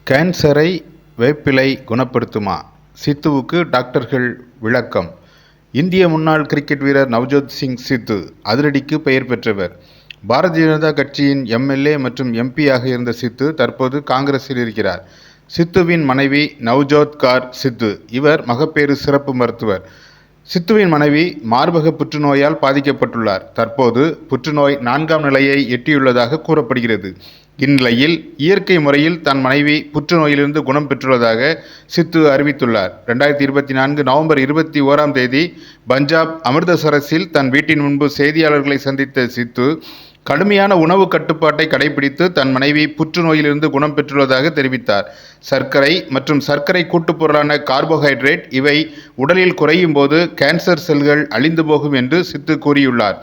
கேன்சரை வேப்பிலை குணப்படுத்துமா? சித்துவுக்கு டாக்டர்கள் விளக்கம். இந்திய முன்னாள் கிரிக்கெட் வீரர் நவ்ஜோத் சிங் சித்து அதிரடிக்கு பெயர் பெற்றவர். பாரதிய ஜனதா கட்சியின் எம்எல்ஏ மற்றும் எம்பி-ஆக இருந்த சித்து தற்போது காங்கிரஸில் இருக்கிறார். சித்துவின் மனைவி நவ்ஜோத் கௌர் சித்து. இவர் மகப்பேறு சிறப்பு மருத்துவர். சித்துவின் மனைவி மார்பக புற்றுநோயால் பாதிக்கப்பட்டுள்ளார். தற்போது புற்றுநோய் 4ஆம் நிலையை எட்டியுள்ளதாக கூறப்படுகிறது. இந்நிலையில் இயற்கை முறையில் தன் மனைவி புற்றுநோயிலிருந்து குணம் பெற்றுள்ளதாக சித்து அறிவித்துள்ளார். 2024 நவம்பர் 21ஆம் தேதி பஞ்சாப் அமிர்தசரஸில் தன் வீட்டின் முன்பு செய்தியாளர்களை சந்தித்த சித்து கடுமையான உணவு கட்டுப்பாட்டை கடைபிடித்து தன் மனைவி புற்றுநோயிலிருந்து குணம் பெற்றுள்ளதாக தெரிவித்தார். சர்க்கரை மற்றும் சர்க்கரை கூட்டுப்பொருளான கார்போஹைட்ரேட் இவை உடலில் குறையும் போது கேன்சர் செல்கள் அழிந்து போகும் என்று சித்து கூறியுள்ளார்.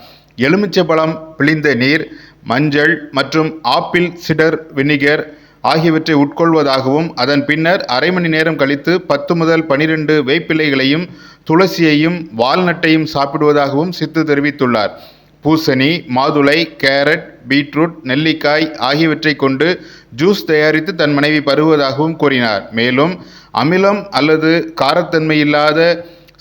எலுமிச்சைப்பழம் பிழிந்த நீர், மஞ்சள் மற்றும் ஆப்பிள் சிடர் வினிகர் ஆகியவற்றை உட்கொள்வதாகவும் அதன் பின்னர் அரை மணி நேரம் கழித்து 10 முதல் 12 வேப்பிலைகளையும் துளசியையும் வால்நட்டையும் சாப்பிடுவதாகவும் சித்து தெரிவித்துள்ளார். பூசணி, மாதுளை, கேரட், பீட்ரூட், நெல்லிக்காய் ஆகியவற்றை கொண்டு ஜூஸ் தயாரித்து தன் மனைவி பருகுவதாகவும் கூறினார். மேலும் அமிலம் அல்லது காரத்தன்மை இல்லாத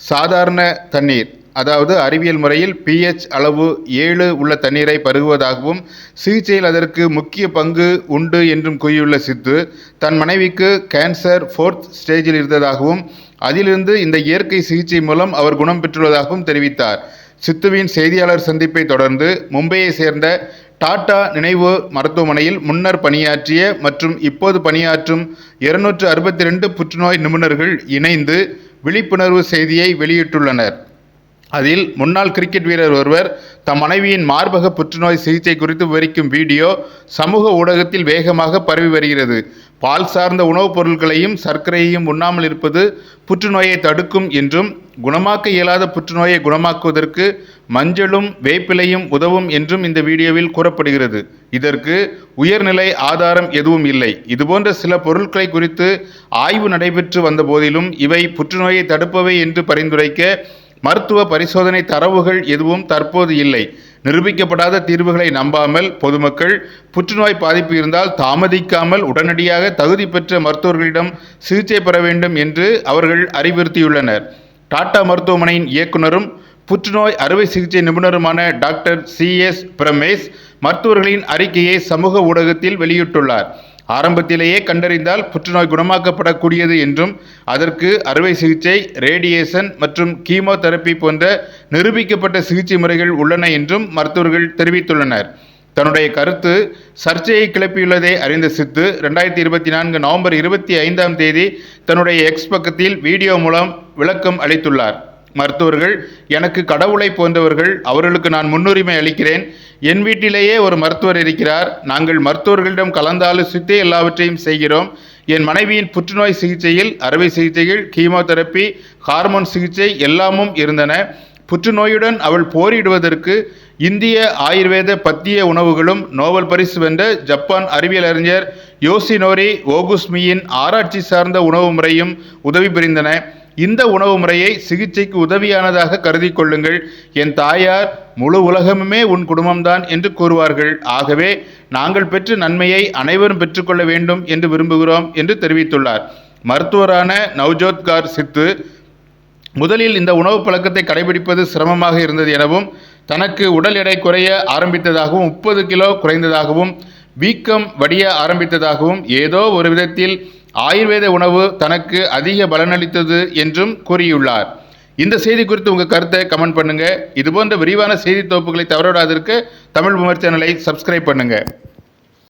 சாதாரண தண்ணீர், அதாவது அறிவியல் முறையில் pH அளவு 7 உள்ள தண்ணீரை பருகுவதாகவும் சிகிச்சையில் அதற்கு முக்கிய பங்கு உண்டு என்றும் கூறியுள்ள சித்து தன் மனைவிக்கு கேன்சர் 4th ஸ்டேஜில் இருந்ததாகவும் அதிலிருந்து இந்த இயற்கை சிகிச்சை மூலம் அவர் குணம் பெற்றுள்ளதாகவும் தெரிவித்தார். சித்துவின் செய்தியாளர் சந்திப்பை தொடர்ந்து மும்பையை சேர்ந்த டாடா நினைவு மருத்துவமனையில் முன்னர் பணியாற்றிய மற்றும் இப்போது பணியாற்றும் 262 புற்றுநோய் நிபுணர்கள் இணைந்து விழிப்புணர்வு செய்தியை வெளியிட்டுள்ளனர். அதில் முன்னாள் கிரிக்கெட் வீரர் ஒருவர் தம் மனைவியின் மார்பக புற்றுநோய் சிகிச்சை குறித்து விவரிக்கும் வீடியோ சமூக ஊடகத்தில் வேகமாக பரவி வருகிறது. பால் சார்ந்த உணவுப் பொருட்களையும் சர்க்கரையையும் உண்ணாமல் இருப்பது புற்றுநோயை தடுக்கும் என்றும் குணமாக்க இயலாத புற்றுநோயை குணமாக்குவதற்கு மஞ்சளும் வேப்பிலையும் உதவும் என்றும் இந்த வீடியோவில் கூறப்படுகிறது. இதற்கு உயர்நிலை ஆதாரம் எதுவும் இல்லை. இதுபோன்ற சில பொருட்களை குறித்து ஆய்வு நடைபெற்று வந்த போதிலும் இவை புற்றுநோயை தடுப்பவை என்று பரிந்துரைக்க மருத்துவ பரிசோதனை தரவுகள் எதுவும் தற்போது இல்லை. நிரூபிக்கப்படாத தீர்வுகளை நம்பாமல் பொதுமக்கள் புற்றுநோய் பாதிப்பு இருந்தால் தாமதிக்காமல் உடனடியாக தகுதி பெற்ற மருத்துவர்களிடம் சிகிச்சை பெற வேண்டும் என்று அவர்கள் அறிவுறுத்தியுள்ளனர். டாடா மருத்துவமனையின் இயக்குனரும் புற்றுநோய் அறுவை சிகிச்சை நிபுணருமான டாக்டர் CS பிரமேஷ் மருத்துவர்களின் அறிக்கையை சமூக ஊடகத்தில் வெளியிட்டுள்ளார். ஆரம்பத்திலேயே கண்டறிந்தால் புற்றுநோய் குணமாக்கப்படக்கூடியது என்றும் அதற்கு அறுவை சிகிச்சை, ரேடியேஷன் மற்றும் கீமோதெரப்பி போன்ற நிரூபிக்கப்பட்ட சிகிச்சை முறைகள் உள்ளன என்றும் மருத்துவர்கள் தெரிவித்துள்ளனர். தன்னுடைய கருத்து சர்ச்சையை கிளப்பியுள்ளதை அறிந்த சித்து 2024 நவம்பர் 25ஆம் தேதி தன்னுடைய எக்ஸ் பக்கத்தில் வீடியோ மூலம் விளக்கம் அளித்துள்ளார். மருத்துவர்கள் எனக்கு கடவுளை போன்றவர்கள், அவர்களுக்கு நான் முன்னுரிமை அளிக்கிறேன். என் வீட்டிலேயே ஒரு மருத்துவர் இருக்கிறார். நாங்கள் மருத்துவர்களிடம் கலந்தாலோசித்தே எல்லாவற்றையும் செய்கிறோம். என் மனைவியின் புற்றுநோய் சிகிச்சையில் அறுவை சிகிச்சைகள், கீமோதெரப்பி, ஹார்மோன் சிகிச்சை எல்லாமும் இருந்தன. புற்றுநோயுடன் அவள் போரிடுவதற்கு இந்திய ஆயுர்வேத பத்திய உணவுகளும் நோபல் பரிசு வென்ற ஜப்பான் அறிவியல் அறிஞர் யோசினோரி ஓகுஸ்மியின் ஆராய்ச்சி சார்ந்த உணவு முறையும் உதவி புரிந்தன. இந்த உணவு முறையை சிகிச்சைக்கு உதவியானதாக கருதி கொள்ளுங்கள். என் தாயார் முழு உலகமுமே உன் குடும்பம்தான் என்று கூறுவார்கள். ஆகவே நாங்கள் பெற்ற நன்மையை அனைவரும் பெற்றுக்கொள்ள வேண்டும் என்று விரும்புகிறோம் என்று தெரிவித்துள்ளார். மருத்துவரான நவ்ஜோத் கௌர் சித்து முதலில் இந்த உணவு பழக்கத்தை கடைபிடிப்பது சிரமமாக இருந்தது எனவும் தனக்கு உடல் எடை குறைய ஆரம்பித்ததாகவும் 30 கிலோ குறைந்ததாகவும் வீக்கம் வடிய ஆரம்பித்ததாகவும் ஏதோ ஒரு விதத்தில் ஆயுர்வேத உணவு தனக்கு அதிக பலனளித்தது என்றும் கூறியுள்ளார். இந்த செய்தி குறித்து உங்கள் கருத்தை கமெண்ட் பண்ணுங்க. இதுபோன்ற விரிவான செய்தி தொகுப்புகளை தவறவிடாதிருக்க தமிழ் விமர்சனங்களை சப்ஸ்கிரைப் பண்ணுங்க.